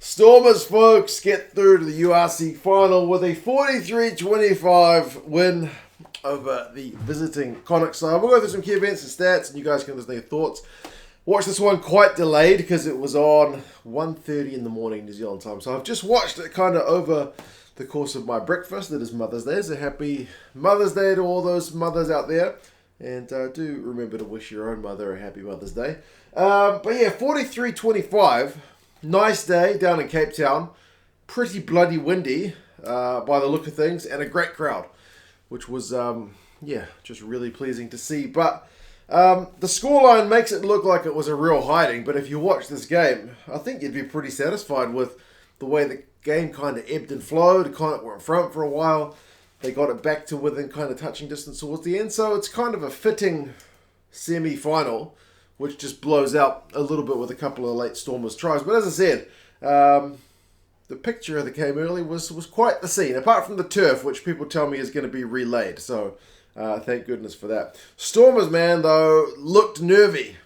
Stormers, folks, get through to the URC final with a 43-25 win over the visiting Connacht side. We'll go through some key events and stats, and you guys can listen to your thoughts. Watched this one quite delayed because it was on 1:30 in the morning New Zealand time. So I've just watched it kind of over the course of my breakfast. It is Mother's Day. So happy Mother's Day to all those mothers out there. And do remember to wish your own mother a happy Mother's Day. But yeah, 43-25. Nice day down in Cape Town. Pretty bloody windy by the look of things. And a great crowd. Which was, just really pleasing to see. But the scoreline makes it look like it was a real hiding. But if you watch this game, I think you'd be pretty satisfied with the way the game kind of ebbed and flowed. Connacht were in front for a while. They got it back to within kind of touching distance towards the end. So it's kind of a fitting semi-final, which just blows out a little bit with a couple of late Stormers tries. But as I said, the picture of the game early was quite the scene, apart from the turf, which people tell me is going to be relayed. So thank goodness for that. Stormers, man, though, looked nervy.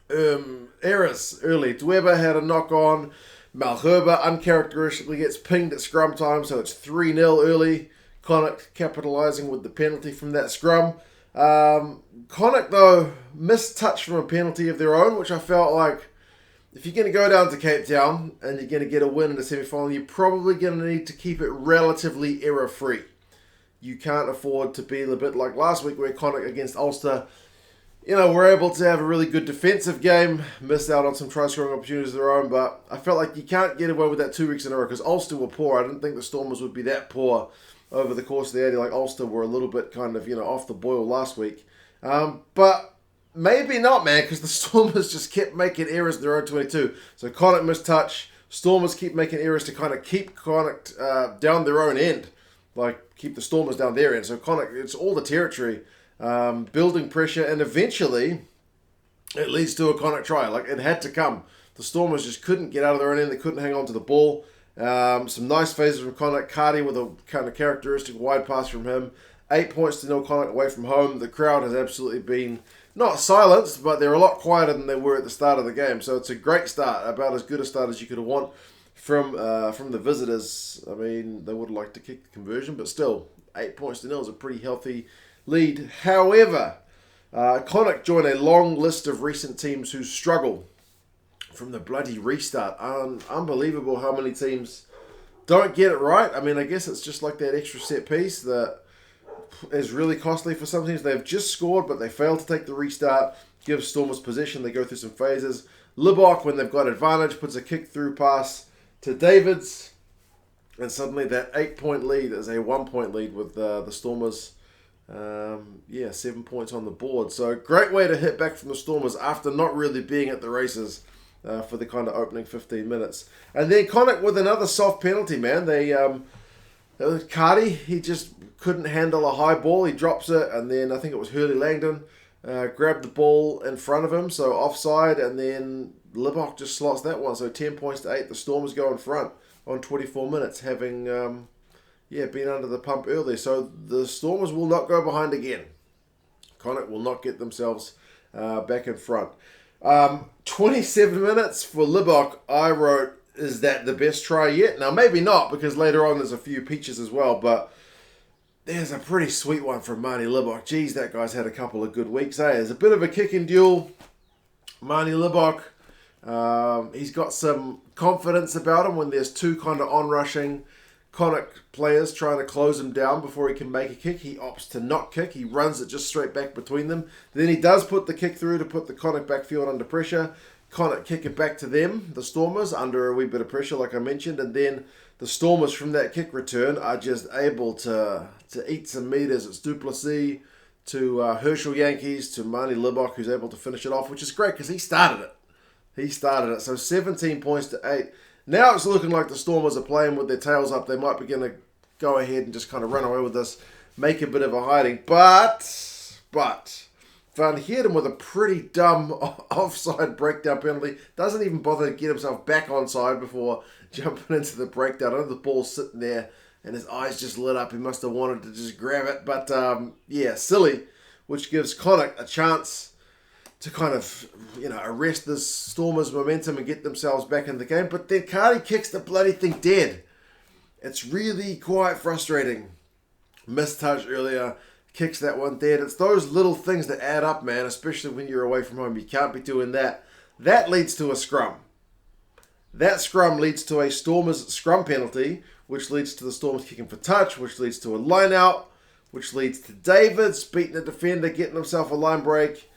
Errors early. Dweber had a knock-on. Malherbe uncharacteristically gets pinged at scrum time, so it's 3-0 early. Connacht capitalising with the penalty from that scrum. Connacht, though, missed touch from a penalty of their own, which I felt like if you're going to go down to Cape Town and you're going to get a win in the semi-final, you're probably going to need to keep it relatively error-free. You can't afford to be a bit like last week where Connacht against Ulster, were able to have a really good defensive game, missed out on some try-scoring opportunities of their own, but I felt like you can't get away with that 2 weeks in a row because Ulster were poor. I didn't think the Stormers would be that poor over the course of the 80. Like Ulster were a little bit kind of, off the boil last week. But maybe not, man, because the Stormers just kept making errors in their own 22. So Connacht missed touch. Stormers keep making errors to kind of keep Connacht down their own end. Like, keep the Stormers down their end. So Connacht, it's all the territory. Building pressure, and eventually it leads to a Connacht try. Like, it had to come. The Stormers just couldn't get out of their own end. They couldn't hang on to the ball. Some nice phases from Connacht. Cardi with a kind of characteristic wide pass from him. 8 points to 0 Connacht away from home. The crowd has absolutely been not silenced, but they're a lot quieter than they were at the start of the game. So it's a great start, about as good a start as you could have want from the visitors. I mean, they would have liked to kick the conversion, but still, 8 points to 0 is a pretty healthy lead. However, Connacht join a long list of recent teams who struggle from the bloody restart. Unbelievable how many teams don't get it right. I mean, I guess it's just like that extra set piece that is really costly for some teams. They've just scored, but they fail to take the restart, give Stormers possession. They go through some phases. Libbok, when they've got advantage, puts a kick-through pass to Davids, and suddenly that 8-point lead is a 1-point lead with the Stormers. 7 points on the board. So great way to hit back from the Stormers after not really being at the races for the kind of opening 15 minutes. And then Connacht with another soft penalty, man. Cardi, he just couldn't handle a high ball. He drops it, and then I think it was Hurley Langdon grabbed the ball in front of him, so offside, and then Libbok just slots that one. So 10 points to 8. The Stormers go in front on 24 minutes, having been under the pump early. So the Stormers will not go behind again. Connacht will not get themselves back in front. 27 minutes for Libbok, I wrote, is that the best try yet? Now, maybe not, because later on there's a few peaches as well, but there's a pretty sweet one from Marnie Libbok. Geez, that guy's had a couple of good weeks, eh? There's a bit of a kick and duel. Marnie Libbok, he's got some confidence about him when there's two kind of on-rushing Connacht players trying to close him down before he can make a kick. He opts to not kick. He runs it just straight back between them. Then he does put the kick through to put the Connacht backfield under pressure. Connacht kick it back to them, the Stormers, under a wee bit of pressure like I mentioned. And then the Stormers from that kick return are just able to eat some meters. It's Duplessis to Herschel Yankees to Marnie Libbok, who's able to finish it off, which is great because he started it. So 17 points to 8. Now it's looking like the Stormers are playing with their tails up. They might be going to go ahead and just kind of run away with this, make a bit of a hiding. But Van Heerden with a pretty dumb offside breakdown penalty. Doesn't even bother to get himself back onside before jumping into the breakdown. I know the ball's sitting there and his eyes just lit up. He must have wanted to just grab it. But silly, which gives Connacht a chance kind of, arrest this Stormers' momentum and get themselves back in the game. But then Cardi kicks the bloody thing dead. It's really quite frustrating. Missed touch earlier, kicks that one dead. It's those little things that add up, man, especially when you're away from home. You can't be doing that. That leads to a scrum. That scrum leads to a Stormers scrum penalty, which leads to the Stormers kicking for touch, which leads to a line out, which leads to Davids beating a defender, getting himself a line break,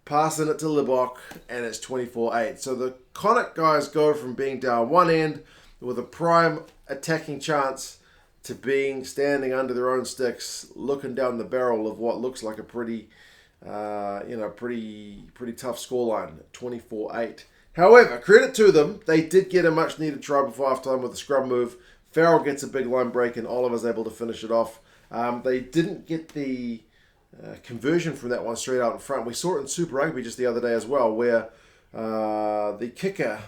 passing it to Libok, and it's 24-8. So the Connacht guys go from being down one end with a prime attacking chance to being standing under their own sticks, looking down the barrel of what looks like a pretty tough scoreline, 24-8. However, credit to them, they did get a much-needed try before half-time with a scrum move. Farrell gets a big line break, and Oliver's able to finish it off. They didn't get the conversion from that one straight out in front. We saw it in Super Rugby just the other day as well, where the kicker,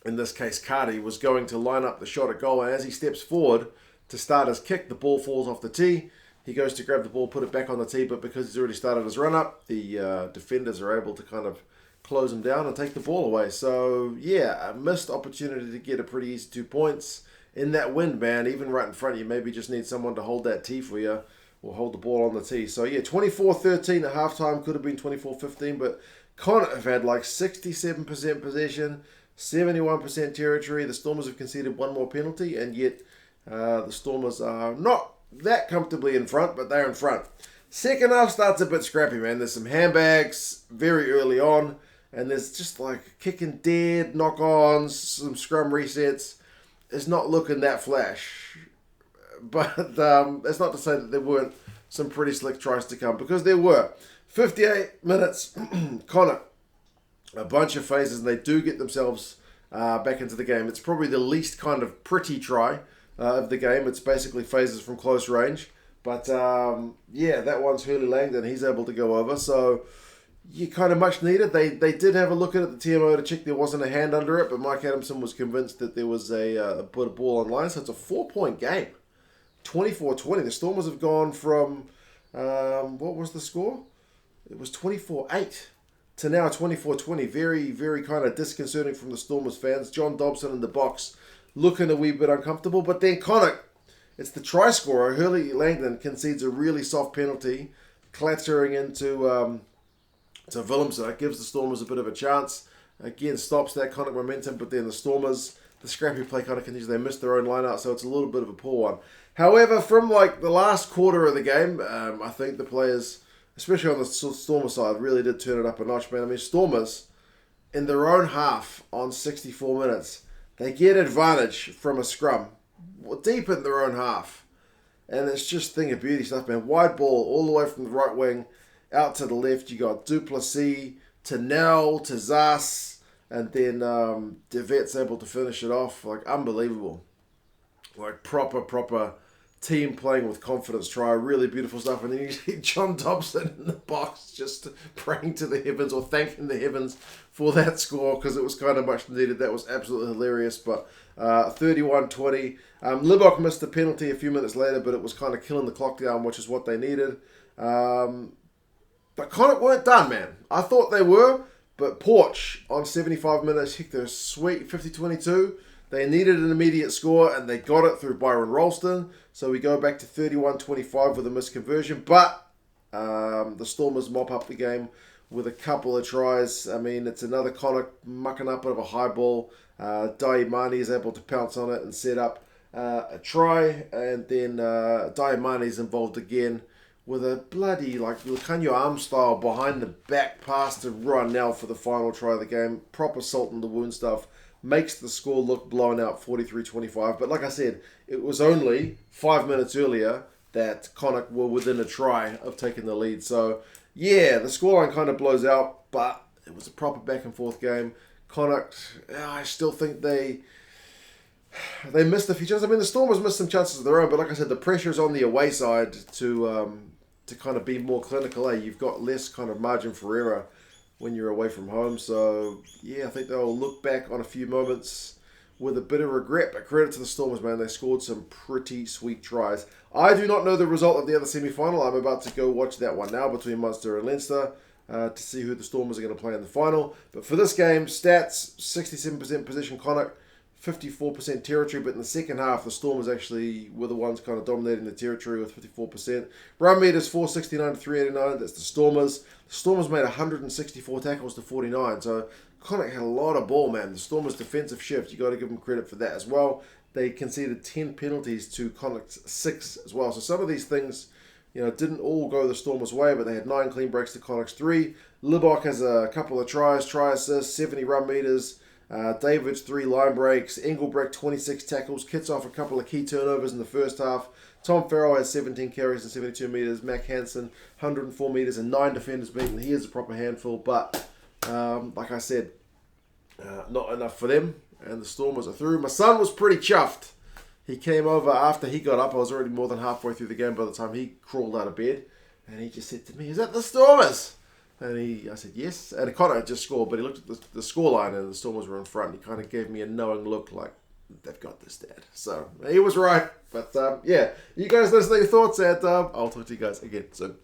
in this case Cardi, was going to line up the shot at goal, and as he steps forward to start his kick, the ball falls off the tee. He goes to grab the ball, put it back on the tee, but because he's already started his run-up, the defenders are able to kind of close him down and take the ball away. So, yeah, a missed opportunity to get a pretty easy 2 points in that wind, man. Even right in front of you, maybe just need someone to hold that tee for you or hold the ball on the tee. So, yeah, 24-13 at halftime. Could have been 24-15, but Connacht have had like 67% possession, 71% territory. The Stormers have conceded one more penalty, and yet the Stormers are not that comfortably in front, but they're in front. Second half starts a bit scrappy, man. There's some handbags very early on, and there's just like kicking dead, knock-ons, some scrum resets. It's not looking that flash. But that's not to say that there weren't some pretty slick tries to come, because there were. 58 minutes, Connacht, a bunch of phases, and they do get themselves back into the game. It's probably the least kind of pretty try of the game. It's basically phases from close range. But, that one's Hurley Langdon. He's able to go over. So, you kind of much needed. They did have a look at it, the TMO, to check there wasn't a hand under it. But Mike Adamson was convinced that there was a ball on line. So, it's a 4-point game. 24-20. The Stormers have gone from, what was the score? It was 24-8 to now 24-20. Very, very kind of disconcerting from the Stormers fans. John Dobson in the box looking a wee bit uncomfortable. But then Connacht, it's the try scorer, Hurley Langdon, concedes a really soft penalty, clattering into to Willemse. Gives the Stormers a bit of a chance. Again, stops that Connacht momentum, but then the Stormers, the scrappy play kind of continues. They missed their own line out, so it's a little bit of a poor one. However, from like the last quarter of the game, I think the players, especially on the Stormers side, really did turn it up a notch, man. I mean, Stormers, in their own half on 64 minutes, they get advantage from a scrum deep in their own half. And it's just thing of beauty stuff, man. Wide ball all the way from the right wing out to the left. You got Duplessis to Nell to Zas, and then De Vet's able to finish it off. Like, unbelievable. Like, proper team playing with confidence try. Really beautiful stuff. And then you see John Dobson in the box just praying to the heavens, or thanking the heavens for that score, because it was kind of much needed. That was absolutely hilarious. But 31-20. Libok missed the penalty a few minutes later, but it was kind of killing the clock down, which is what they needed. But Connacht weren't done, man. I thought they were, but Porch on 75 minutes kicked a sweet 50-22. They needed an immediate score, and they got it through Byron Ralston. So we go back to 31-25 with a missed conversion. But the Stormers mop up the game with a couple of tries. I mean, it's another Connacht mucking up of a high ball. Diamani is able to pounce on it and set up a try. And then Diamani is involved again with a bloody, like, Lucanio Arm style behind the back pass to Ronell for the final try of the game. Proper salt in the wound stuff. Makes the score look blown out, 43-25. But like I said, it was only 5 minutes earlier that Connacht were within a try of taking the lead. So, yeah, the scoreline kind of blows out, but it was a proper back-and-forth game. Connacht, I still think they missed a few chances. I mean, the Stormers missed some chances of their own, but like I said, the pressure's on the away side to kind of be more clinical. You've got less kind of margin for error when you're away from home. So, yeah, I think they'll look back on a few moments with a bit of regret. But credit to the Stormers, man. They scored some pretty sweet tries. I do not know the result of the other semi-final. I'm about to go watch that one now between Munster and Leinster. to see who the Stormers are going to play in the final. But for this game, stats, 67% possession Connacht, 54% territory, but in the second half, the Stormers actually were the ones kind of dominating the territory with 54%. Run meters, 469 to 389, that's the Stormers. The Stormers made 164 tackles to 49, so Connacht had a lot of ball, man. The Stormers' defensive shift, you got to give them credit for that as well. They conceded 10 penalties to Connacht's 6 as well. So some of these things, didn't all go the Stormers' way, but they had 9 clean breaks to Connacht's 3. Libok has a couple of tries, try assists, 70 run meters. David's 3 line breaks. Engelbrecht 26 tackles. Kits off a couple of key turnovers in the first half. Tom Farrell has 17 carries and 72 meters. Mac Hansen 104 meters and 9 defenders beaten. He is a proper handful, but like I said, not enough for them. And the Stormers are through. My son was pretty chuffed. He came over after he got up. I was already more than halfway through the game by the time he crawled out of bed. And he just said to me, "Is that the Stormers?" And I said, "Yes." And Connacht just scored, but he looked at the scoreline and the Stormers were in front. He kind of gave me a knowing look like, they've got this, Dad. So he was right. But yeah, you guys let us know your thoughts, and I'll talk to you guys again soon.